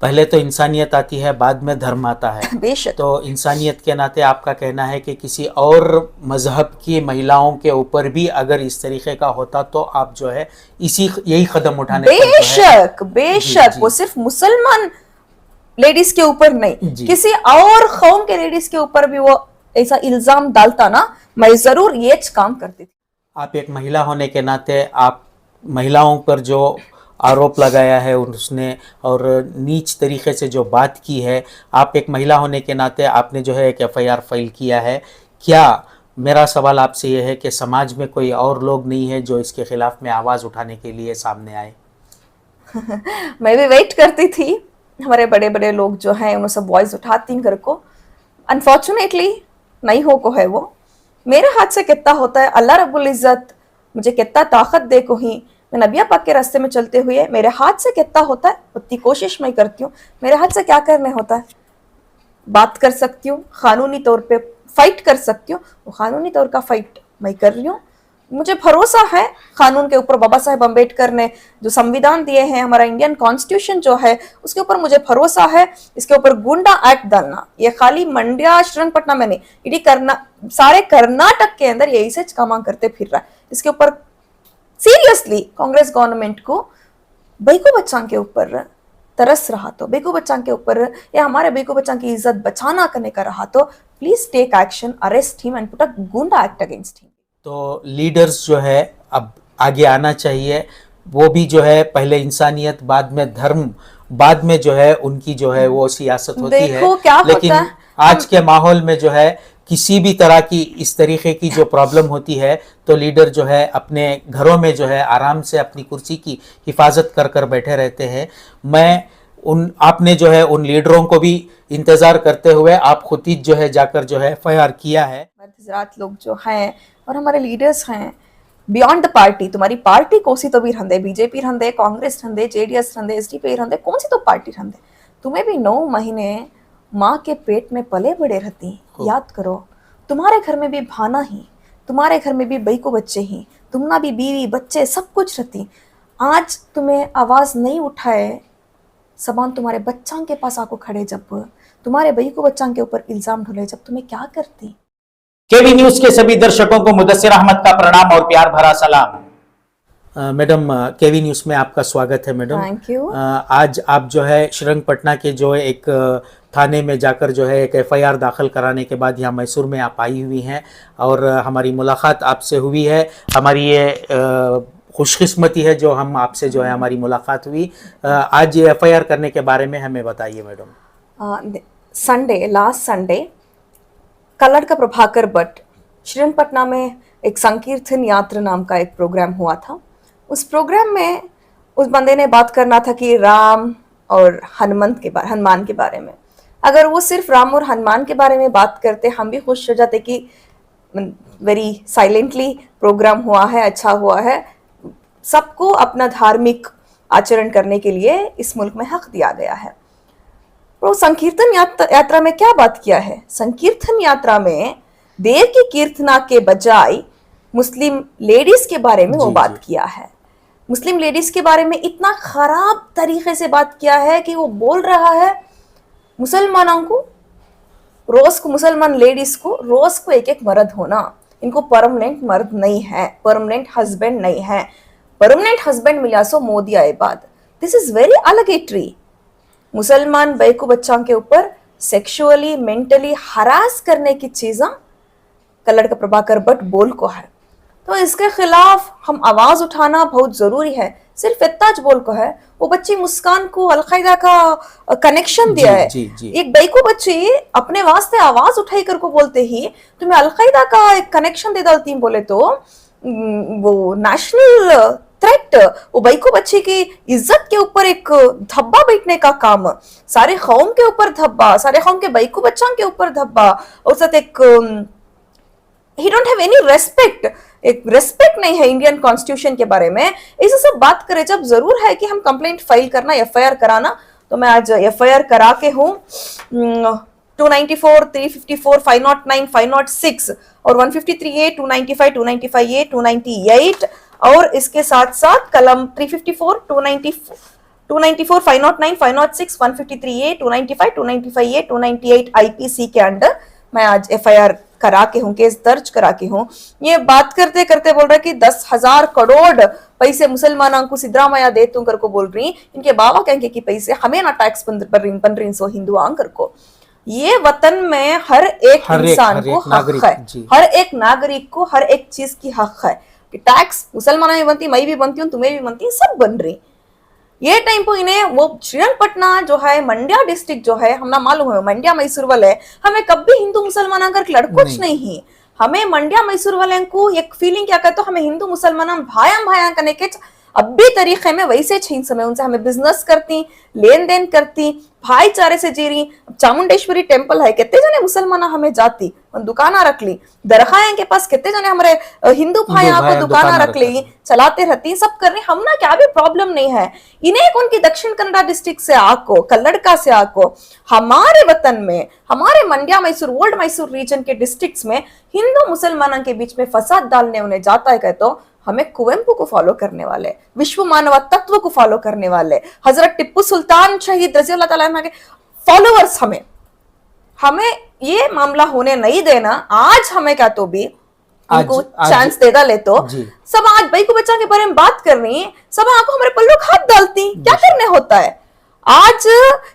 पहले तो इंसानियत आती है, बाद में धर्म आता है। बेशक। तो इंसानियत के नाते आपका कहना है कि किसी और मजहब की महिलाओं के ऊपर भी अगर इस तरीके का होता तो आप जो है यही कदम उठाने पर जो है। बेशक जी बेशक, वो जी सिर्फ मुसलमान लेडीज के ऊपर नहीं, जी। किसी और कौम के लेडीज के ऊपर भी वो ऐसा इल्जाम डालता ना, मैं जरूर ये काम करती थी। आप एक महिला होने के नाते आप महिलाओं पर जो आरोप लगाया है उसने, और नीच तरीके से जो बात की है, आप एक महिला होने के नाते आपने जो है एक एफआईआर फाइल किया है। क्या, मेरा सवाल आपसे यह है कि समाज में कोई और लोग नहीं है जो इसके खिलाफ में आवाज़ उठाने के लिए सामने आए? मैं भी वेट करती थी, हमारे बड़े बड़े लोग जो हैं उन्होंने सब वॉइस उठाती घर को। अनफॉर्चुनेटली नहीं हो को है वो, मेरे हाथ से कितना होता है, अल्लाह रब्बुल इज़्ज़त मुझे कितना ताकत दे को ही मैं नबिया पाक के रास्ते में चलते हुए मेरे हाथ से कितना होता है उतनी कोशिश मैं करती हूँ। मेरे हाथ से क्या करने होता है, बात कर सकती हूँ, कानूनी तौर पे फाइट कर सकती हूँ, वो कानूनी तौर का फाइट मैं कर रही हूँ। मुझे भरोसा है कानून के ऊपर, बाबा साहेब अम्बेडकर ने जो संविधान दिए हैं, हमारा इंडियन कॉन्स्टिट्यूशन जो है उसके ऊपर मुझे भरोसा है। इसके ऊपर गुंडा एक्ट डालना, ये खाली मंड्या श्रीरंगपट्टनम में नहीं, इडी करना सारे कर्नाटक के अंदर यही से काम करते फिर रहा है। इसके ऊपर सीरियसली कांग्रेस गवर्नमेंट को बेकू बच्चा के ऊपर तरस रहा तो, बेकू बच्चा के ऊपर या हमारे बेकू बच्चा की इज्जत बचाना करने का रहा तो please take action, arrest him and put a goonda act against him. तो लीडर्स जो है अब आगे आना चाहिए, वो भी जो है पहले इंसानियत बाद में धर्म, बाद में जो है उनकी जो है वो सियासत होती है। देखो क्या लेकिन होता है, आज के माहौल में जो है किसी भी तरह की इस तरीके की जो प्रॉब्लम होती है तो लीडर जो है अपने घरों में जो है आराम से अपनी कुर्सी की हिफाजत कर कर बैठे रहते हैं। मैं आपने जो है उन लीडरों को भी इंतज़ार करते हुए आप खुद ही जो है जाकर जो है एफआईआर किया है। हजरात लोग जो हैं और हमारे लीडर्स हैं बियॉन्ड द पार्टी, तुम्हारी पार्टी कौन सी तो भी रंदे, बीजेपी रंदे, कांग्रेस रंदे, जेडीएस रंदे, एसडीपी रंदे, कौन सी तो पार्टी रंदे, तुम्हें भी 9 महीने माँ के पेट में पले बड़े रहती। याद करो, तुम्हारे घर में भी भाना ही, तुम्हारे घर में भी बई को बच्चे ही, तुमना भी बीवी बच्चे सब कुछ रहती। आज तुम्हें आवाज नहीं उठाए, सबान तुम्हारे बच्चा के पास आको खड़े, जब तुम्हारे बई को बच्चा के ऊपर इल्जाम ढोले, जब तुम्हें क्या करती। केवी न्यूज के सभी दर्शकों को मुदस्सिर अहमद का प्रणाम और प्यार भरा सलाम। मैडम, केवी न्यूज में आपका स्वागत है मैडम। Thank you. आज आप जो है श्रीरंगपट्टनम के जो एक थाने में जाकर जो है एक एफआईआर दाखिल कराने के बाद यहाँ मैसूर में आप आई हुई हैं और हमारी मुलाकात आपसे हुई है। हमारी ये खुशकिस्मती है जो हम आपसे जो है हमारी मुलाकात हुई। आज ये एफआईआर करने के बारे में हमें बताइए मैडम। संडे, लास्ट संडे कल्लड़ का प्रभाकर भट्ट श्रीरंगपट्टनम में एक संकीर्तन यात्रा नाम का एक प्रोग्राम हुआ था। उस प्रोग्राम में उस बंदे ने बात करना था कि राम और हनुमान के बारे में। अगर वो सिर्फ राम और हनुमान के बारे में बात करते, हम भी खुश हो जाते कि वेरी साइलेंटली प्रोग्राम हुआ है, अच्छा हुआ है। सबको अपना धार्मिक आचरण करने के लिए इस मुल्क में हक दिया गया है। तो संकीर्तन यात्रा में क्या बात किया है, संकीर्तन यात्रा में देव की कीर्तना के बजाय मुस्लिम लेडीज के बारे में वो बात किया है। मुस्लिम लेडीज के बारे में इतना खराब तरीके से बात किया है कि वो बोल रहा है मुसलमानों को रोज को, मुसलमान लेडीज को रोज को एक एक मर्द होना, इनको परमानेंट मर्द नहीं है, परमानेंट हस्बैंड नहीं है, परमानेंट हस्बैंड मिला सो मोदी आए बाद। दिस इज वेरी अलगेटरी। मुसलमान बैकू बच्चों के ऊपर सेक्सुअली मेंटली हरास करने की चीज़ें कल्लड़ का प्रभाकर भट्ट बोल को है। तो इसके खिलाफ हम आवाज उठाना बहुत जरूरी है। सिर्फ इतना बोल को है, वो बच्ची मुस्कान को अलकायदा का कनेक्शन दिया है। एक बैकू बच्ची अपने वास्ते आवाज उठाई कर को बोलते ही तुम्हें अलकायदा का एक कनेक्शन दे डालती बोले तो वो नेशनल थ्रेट, वो बैकू बच्ची की इज्जत के ऊपर एक धब्बा बैठने का काम, सारे कौम के ऊपर धब्बा, सारे कौम के बैकू बच्चों के ऊपर धब्बा, और साथ एक ही डोंट हैव एनी रेस्पेक्ट, एक रेस्पेक्ट नहीं है इंडियन कॉन्स्टिट्यूशन के बारे में। ऐसे सब बात करें जब जरूर है कि हम कंप्लेंट फाइल करना, एफआईआर कराना, तो मैं आज एफआईआर करा के हूँ 294, 354, 509, 506 और 153A, 295, 295A, 298 और इसके साथ साथ कलम 354, 294, 509, 506, 153A, 295, 295A, 298 आईपीसी के अंडर मैं आज एफआईआर करा के हूँ, केस दर्ज करा के हूँ। ये बात करते करते बोल रहा कि 10,000 करोड़ पैसे मुसलमानों को सिद्धरामैया दे तू कर को बोल रही, इनके बाबा कहेंगे कि पैसे हमें ना टैक्स बन रही सो हिंदू आंकर को। ये वतन में हर एक इंसान को हक है, हर एक नागरिक को हर एक चीज की हक है कि टैक्स मुसलमान भी बनती, मैं भी बनती हूँ, तुम्हें भी बनती है, सब बन रही। ये टाइम पर इन्हें वो श्रीरंगपटना जो है, मंड्या डिस्ट्रिक्ट जो है, हमें मालूम है मंड्या मैसूर वाले हमें कभी हिंदू मुसलमान कर लड़ कुछ नहीं। हमें मंड्या मैसूर वाले को एक फीलिंग क्या कहते, हमें हिंदू मुसलमान भाया करने के अब भी तरीके में वैसे छीन समय उनसे हमें बिजनेस करती, लेन देन करती, भाईचारे से जी रही। चामुंडेश्वरी टेम्पल है, कितने जने मुसलमान हमें जाती दुकाना रख ली, दरगाह के पास कितने जने हमारे हिंदू भाई को दुकाना रख ली, चलाते रहती, सब कर रही। हम ना क्या भी प्रॉब्लम नहीं है। इन्हें कौन की दक्षिण कन्नड़ा डिस्ट्रिक्ट से आको, कल्लड़का से आको, हमारे वतन में, हमारे मंड्या मैसूर, ओल्ड मैसूर रीजन के डिस्ट्रिक्ट्स में हिंदू मुसलमानों के बीच में फसाद डालने उन्हें जाता है तो हमें कुवेंपु को फॉलो करने वाले, विश्व मानव तत्व को फॉलो करने वाले, हजरत टिप्पू सुल्तान शहीद रजी अल्लाह ताला के फॉलोअर्स हमें ये मामला होने नहीं देना। आज हमें क्या तो भी इनको चांस दे डाले तो सब आज भाई को बच्चा के बारे में बात कर रही है, सब आंखों हमारे पल्लू हाथ डालती, क्या करने होता है। आज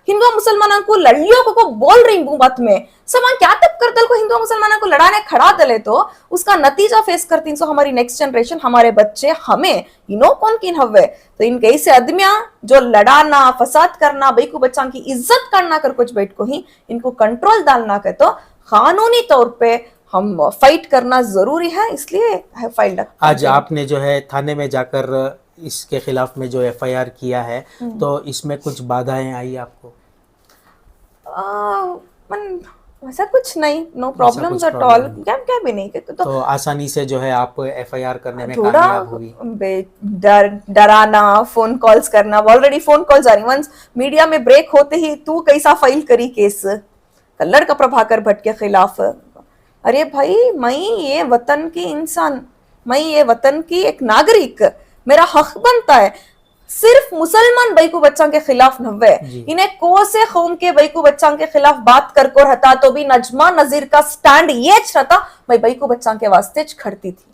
हिंदू मुसलमानों को लड़ियों को बोल रही हूँ बात में, सब क्या तब कर दल को हिंदू मुसलमानों को लड़ाने खड़ा दले तो उसका नतीजा फेस करती सो हमारी नेक्स्ट जनरेशन, हमारे बच्चे, हमें इनो कौन किन हवे। तो इनके ऐसे आदमियां जो लड़ाना, फसाद करना, भाई को बच्चा की इज्जत करना कर कुछ बैठ को ही इनको कंट्रोल डालना के तो कानूनी तौर पे हम फाइट करना जरूरी है, इसलिए फाइल। आज आपने जो है थाने में जाकर इसके खिलाफ में जो एफआईआर किया है, तो इसमें कुछ बाधाएं आई आपको? वैसा कुछ नहीं, नो प्रॉब्लम्स एट ऑल, क्या भी नहीं। तो आसानी से जो है आप एफआईआर करने में कामयाब हुई। डराना, फोन कॉल्स करना, ऑलरेडी फोन कॉल्स आ रही, वंस मीडिया में ब्रेक होते ही तू कैसा फाइल करी केस कल्लड़ का प्रभाकर भट्ट के खिलाफ। अरे भाई, मैं ये वतन की इंसान, मैं ये वतन की एक नागरिक, मेरा हक बनता है। सिर्फ मुसलमान भाई को बच्चा के खिलाफ नव्वे, इन्हें को से कौम के भाई को बच्चा के खिलाफ बात कर रहता तो भी नजमा नजीर का स्टैंड ये रहता, मैं भाई को बच्चा के वास्ते खड़ती थी।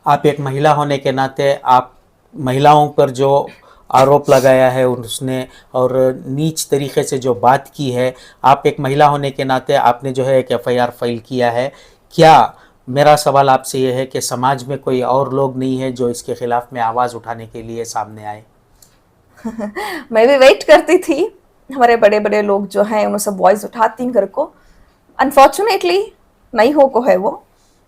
आप एक महिला होने के नाते आप महिलाओं पर जो आरोप लगाया है उसने और नीच तरीके से जो बात की है, आप एक महिला होने के नाते आपने जो है एक एफआईआर फाइल किया है। क्या मेरा सवाल आपसे ये है कि समाज में कोई और लोग नहीं है जो इसके खिलाफ में आवाज़ उठाने के लिए सामने आए? मैं भी वेट करती थी, हमारे बड़े बड़े लोग जो हैं उन्हें सब वॉइस उठाती घर को। अनफॉर्चुनेटली नहीं हो को है वो,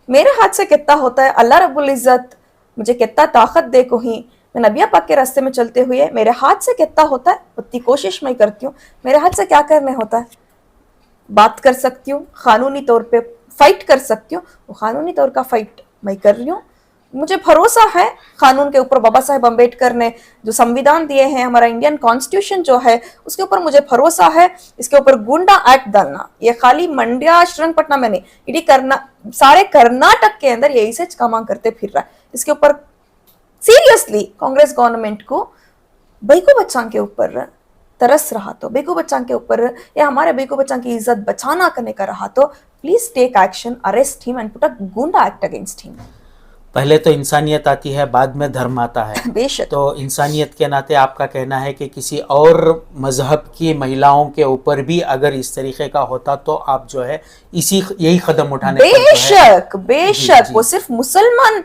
मेरे हाथ से कितना होता है, अल्लाह रब्बुल इज़्ज़त मुझे कितना ताकत दे को ही मैं नबिया पाक के रास्ते में चलते हुए मेरे हाथ से कितना होता है उतनी कोशिश मैं करती हूँ। मेरे हाथ से क्या करने होता है, बात कर सकती हूँ, कानूनी तौर पे फाइट कर सकती हूँ, वो कानूनी तौर का फाइट मैं कर रही हूँ। मुझे भरोसा है कानून के ऊपर, बाबा साहेब अम्बेडकर ने जो संविधान दिए हैं, हमारा इंडियन कॉन्स्टिट्यूशन जो है उसके ऊपर मुझे भरोसा है। इसके ऊपर गुंडा एक्ट डालना, ये खाली मंड्या श्रीरंगपटना में नहीं, इडी करना सारे कर्नाटक के अंदर यही से काम करते फिर रहा है। इसके ऊपर सीरियसली कांग्रेस गवर्नमेंट को बेको बच्चा के ऊपर तरस रहा तो, बेको बच्चा के ऊपर या हमारे बेको बच्चा की इज्जत बचाना करने का रहा तो please take action, arrest him and put a goonda act against him. पहले तो इंसानियत आती है, बाद में धर्म आता है। बेशक। तो इंसानियत के नाते आपका कहना है कि किसी और मजहब की महिलाओं के ऊपर भी अगर इस तरीके का होता तो आप जो है यही कदम उठाने बेशक बेशक, वो सिर्फ मुसलमान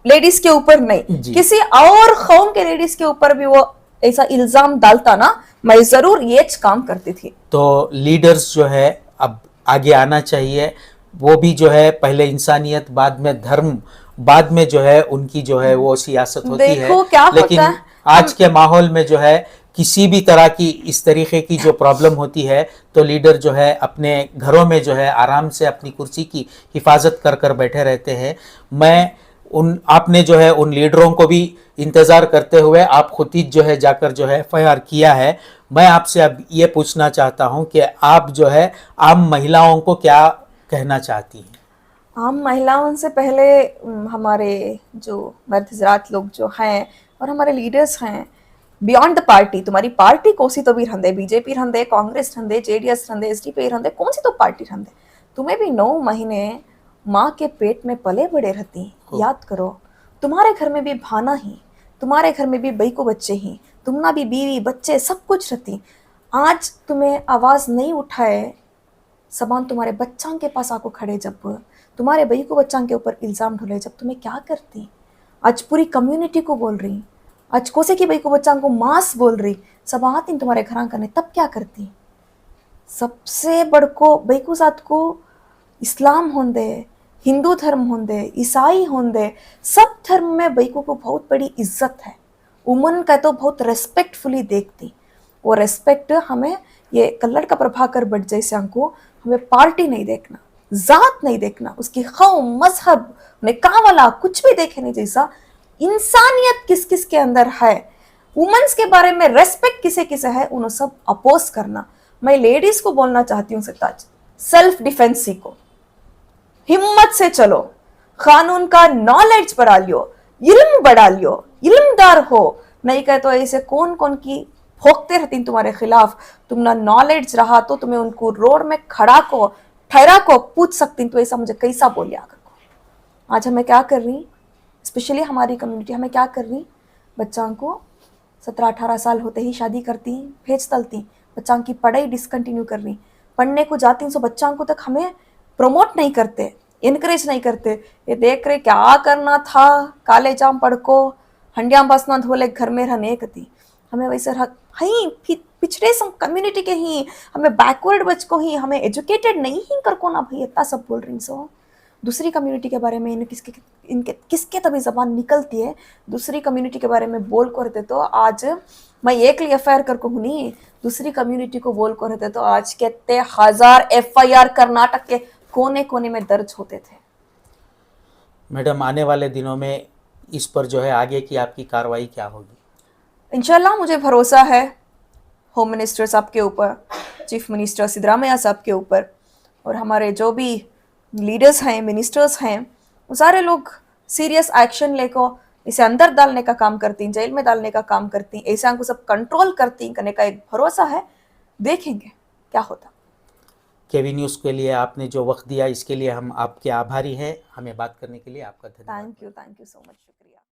लेडीज के ऊपर नहीं, किसी और कौम के लेडीज के ऊपर भी वो ऐसा इल्जाम डालता ना, मैं जरूर ये काम करती थी। तो लीडर्स जो है अब आगे आना चाहिए, वो भी जो है पहले इंसानियत बाद में धर्म, बाद में जो है उनकी जो है वो सियासत होती है। लेकिन आज के माहौल में जो है किसी भी तरह की इस तरीके की जो प्रॉब्लम होती है तो लीडर जो है अपने घरों में जो है आराम से अपनी कुर्सी की हिफाजत कर कर बैठे रहते हैं। मैं आपने जो है उन लीडरों को भी इंतज़ार करते हुए आप खुद ही जो है जाकर जो है एफआईआर किया है। मैं आपसे अब ये पूछना चाहता हूँ कि आप जो है आम महिलाओं को क्या कहना चाहती हैं? आम महिलाओं से पहले हमारे जो मर्द हज़रात लोग जो हैं और हमारे लीडर्स हैं, बियॉन्ड द पार्टी तुम्हारी पार्टी कोसी तो भी रंदे बीजेपी रंदे कांग्रेस रंदे जेडीएस रंदे एसडीपी रंदे कौन सी तो पार्टी रंदे तुम्हें भी 9 महीने माँ के पेट में पले बड़े रहती याद करो तुम्हारे घर में भी भाना ही तुम्हारे घर में भी बई को बच्चे ही तुम ना भी बीवी बच्चे सब कुछ रहती आज तुम्हें आवाज नहीं उठाए सबान तुम्हारे बच्चा के पास आको खड़े जब तुम्हारे बई को बच्चा के ऊपर इल्जाम ढोले जब तुम्हें क्या करती आज पूरी कम्युनिटी को बोल रही आज कोसे की बई को बच्चा को मास बोल रही सब आती तुम्हारे घर करने तब क्या करती सबसे बड़को बई को साथ को इस्लाम होंदे हिंदू धर्म होंदे ईसाई होंदे सब धर्म में बईको को बहुत बड़ी इज्जत है उमन का तो बहुत रेस्पेक्टफुली देखती वो रेस्पेक्ट हमें ये कल्लड़ का प्रभाकर भट्ट जैसे हमको हमें पार्टी नहीं देखना जात नहीं देखना उसकी कौम मजहब निकाह वाला कुछ भी देखे नहीं जैसा इंसानियत किस किस के अंदर है वुमेन्स के बारे में रेस्पेक्ट किसे किसे है उन्हें सब अपोज करना मैं लेडीज को बोलना चाहती हूँ सिताज सेल्फ डिफेंस सीखो हिम्मत से चलो कानून का नॉलेज बढ़ा लियो इल्म बढ़ा लियो इल्मदार हो नहीं कहे तो ऐसे कौन कौन की भोंकते रहती तुम्हारे खिलाफ तुम ना नॉलेज रहा तो तुम्हें उनको रोड में खड़ा को ठहरा को पूछ सकती तो ऐसा मुझे कैसा बोलिए आकर को आज हमें क्या कर रही स्पेशली हमारी कम्युनिटी हमें क्या कर रही बच्चों को 17-18 साल होते ही शादी करती भेज तलती बच्चों की पढ़ाई डिसकंटिन्यू कर रही पढ़ने को जाती सो बच्चों को तक हमें प्रमोट नहीं करते इनकरेज नहीं करते ये देख रहे क्या करना था काले जाम पढ़ को हंडिया बसना धोले घर में रहने कती हमें वैसे ही पिछड़े सम कम्युनिटी के ही हमें बैकवर्ड बच को ही हमें एजुकेटेड नहीं ही कर को ना भाई इतना सब बोल रही सो दूसरी कम्युनिटी के बारे में इनके किसके तभी जबान निकलती है दूसरी कम्युनिटी के बारे में बोल को रहते तो आज मैं एक लिए एफआईआर कर को हूँ नहीं दूसरी कम्युनिटी को बोल को रहते तो आज कितने हजार एफआईआर कर्नाटक के कोने कोने में दर्ज होते थे। मैडम आने वाले दिनों में इस पर जो है आगे की आपकी कार्रवाई क्या होगी? इंशाल्लाह मुझे भरोसा है होम मिनिस्टर साहब के ऊपर चीफ मिनिस्टर सिद्धरामैया साहब के ऊपर और हमारे जो भी लीडर्स हैं मिनिस्टर्स हैं वो सारे लोग सीरियस एक्शन लेकर इसे अंदर डालने का काम करती जेल में डालने का काम करती ऐसा को सब कंट्रोल करती करने का एक भरोसा है देखेंगे क्या होता। केवी न्यूज़ के लिए आपने जो वक्त दिया इसके लिए हम आपके आभारी हैं। हमें बात करने के लिए आपका धन्यवाद। थैंक यू सो मच शुक्रिया।